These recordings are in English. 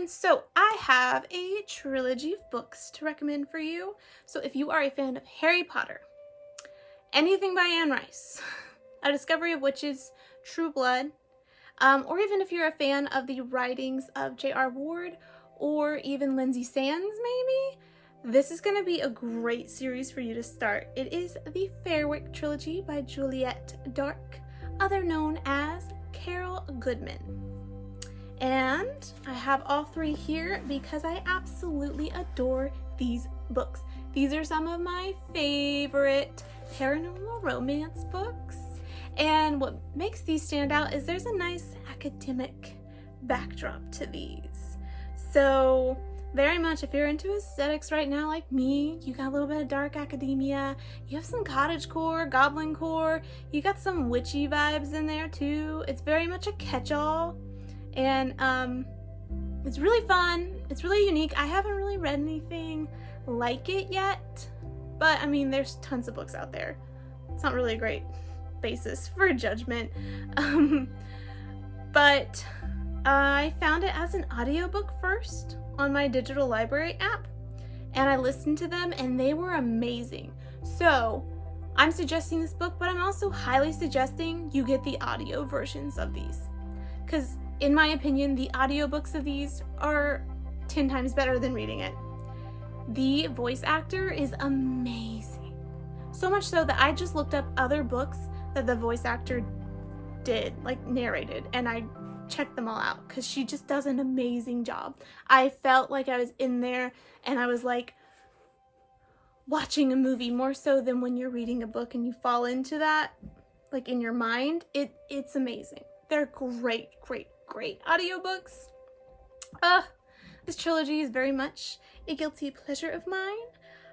everyone. So I have a trilogy of books to recommend for you. So if you are a fan of Harry Potter, anything by Anne Rice, A Discovery of Witches, True Blood, or even if you're a fan of the writings of J.R. Ward or even Lindsay Sands maybe, this is going to be a great series for you to start. It is the Fairwick Trilogy by Juliet Dark, other known as Carol Goodman. And I have all three here because I absolutely adore these books. These are some of my favorite paranormal romance books. And what makes these stand out is there's a nice academic backdrop to these. So very much if you're into aesthetics right now like me, you got a little bit of dark academia, you have some cottagecore, goblin core, you got some witchy vibes in there too. It's very much a catch-all. And it's really fun. It's really unique. I haven't really read anything like it yet, but I mean, there's tons of books out there. It's not really a great basis for judgment. But I found it as an audiobook first on my digital library app, and I listened to them and they were amazing. So I'm suggesting this book, but I'm also highly suggesting you get the audio versions of these, because in my opinion, the audiobooks of these are 10 times better than reading it. The voice actor is amazing. So much so that I just looked up other books that the voice actor did, like narrated, and I checked them all out because she just does an amazing job. I felt like I was in there and I was like watching a movie more so than when you're reading a book and you fall into that, like in your mind. It's amazing. They're great audiobooks. This trilogy is very much a guilty pleasure of mine,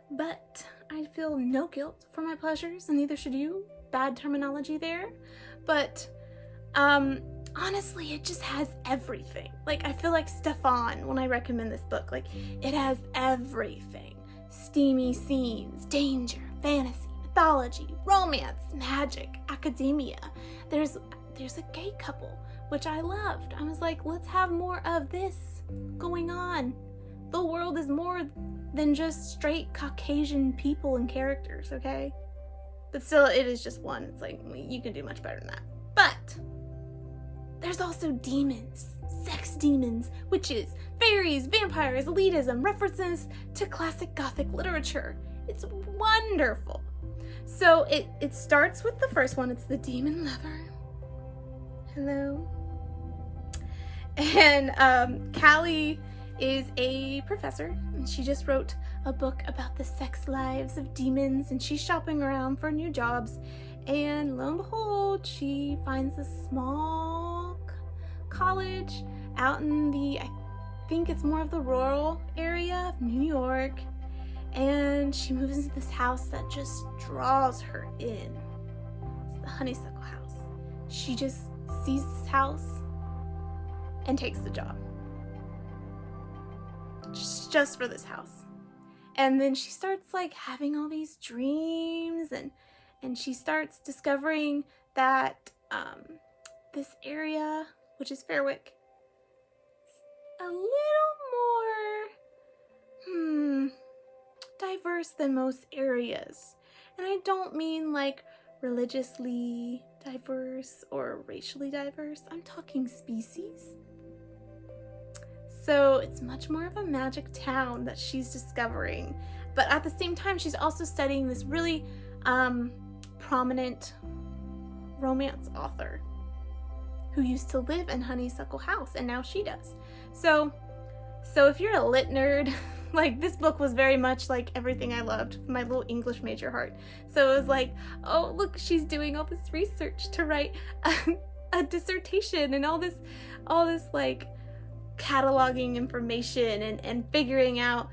but I feel no guilt for my pleasures, and neither should you. Bad terminology there. But honestly, it just has everything. Like, I feel like Stefan when I recommend this book. Like, it has everything. Steamy scenes, danger, fantasy, mythology, romance, magic, academia. There's a gay couple, which I loved. I was like, let's have more of this going on. The world is more than just straight Caucasian people and characters, okay? But still, it is just one. It's like, you can do much better than that. But there's also demons, sex demons, witches, fairies, vampires, elitism, references to classic Gothic literature. It's wonderful. So it starts with the first one. It's the Demon Lover. Hello. And Callie is a professor, and she just wrote a book about the sex lives of demons, and she's shopping around for new jobs, and lo and behold, she finds a small college out in I think it's more of the rural area of New York, and she moves into this house that just draws her in. It's the honeysuckle house. She just sees this house and takes the job just for this house. And then she starts like having all these dreams, and she starts discovering that this area, which is Fairwick, is a little more diverse than most areas. And I don't mean like religiously diverse or racially diverse. I'm talking species. So it's much more of a magic town that she's discovering. But at the same time, she's also studying this really prominent romance author who used to live in Honeysuckle House, and now she does. So if you're a lit nerd, like, this book was very much like everything I loved, my little English major heart. So it was like, oh, look, she's doing all this research to write a dissertation, and all this like cataloging information and figuring out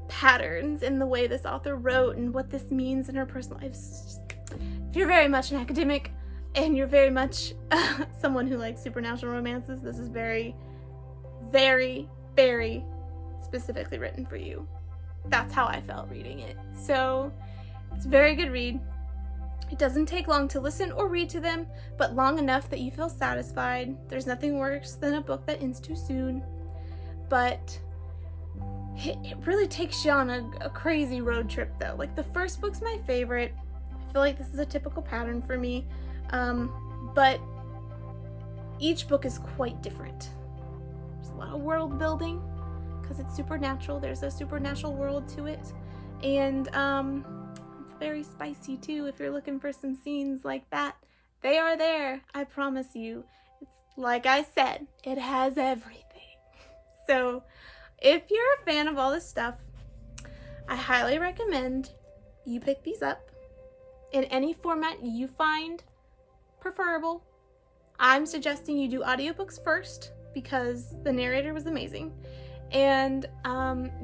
patterns in the way this author wrote and what this means in her personal life. If you're very much an academic and you're very much someone who likes supernatural romances, this is very, very, very specifically written for you. That's how I felt reading it. So it's a very good read. It doesn't take long to listen or read to them, but long enough that you feel satisfied. There's nothing worse than a book that ends too soon. but it really takes you on a crazy road trip though. Like the first book's my favorite. I feel like this is a typical pattern for me, but each book is quite different. There's a lot of world building because it's supernatural. There's a supernatural world to it, and it's very spicy too. If you're looking for some scenes like that, they are there. I promise you. It's like I said, it has everything. So if you're a fan of all this stuff, I highly recommend you pick these up in any format you find preferable. I'm suggesting you do audiobooks first because the narrator was amazing. And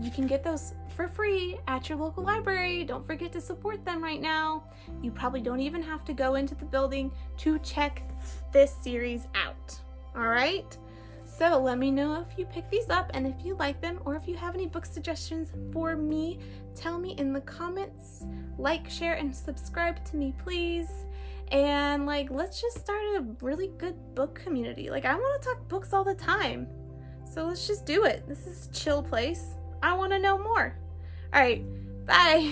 you can get those for free at your local library. Don't forget to support them right now. You probably don't even have to go into the building to check this series out. All right? So let me know if you pick these up and if you like them, or if you have any book suggestions for me, tell me in the comments. Like, share, and subscribe to me, please. And like, let's just start a really good book community. Like, I want to talk books all the time. So let's just do it. This is a chill place. I want to know more. All right, bye.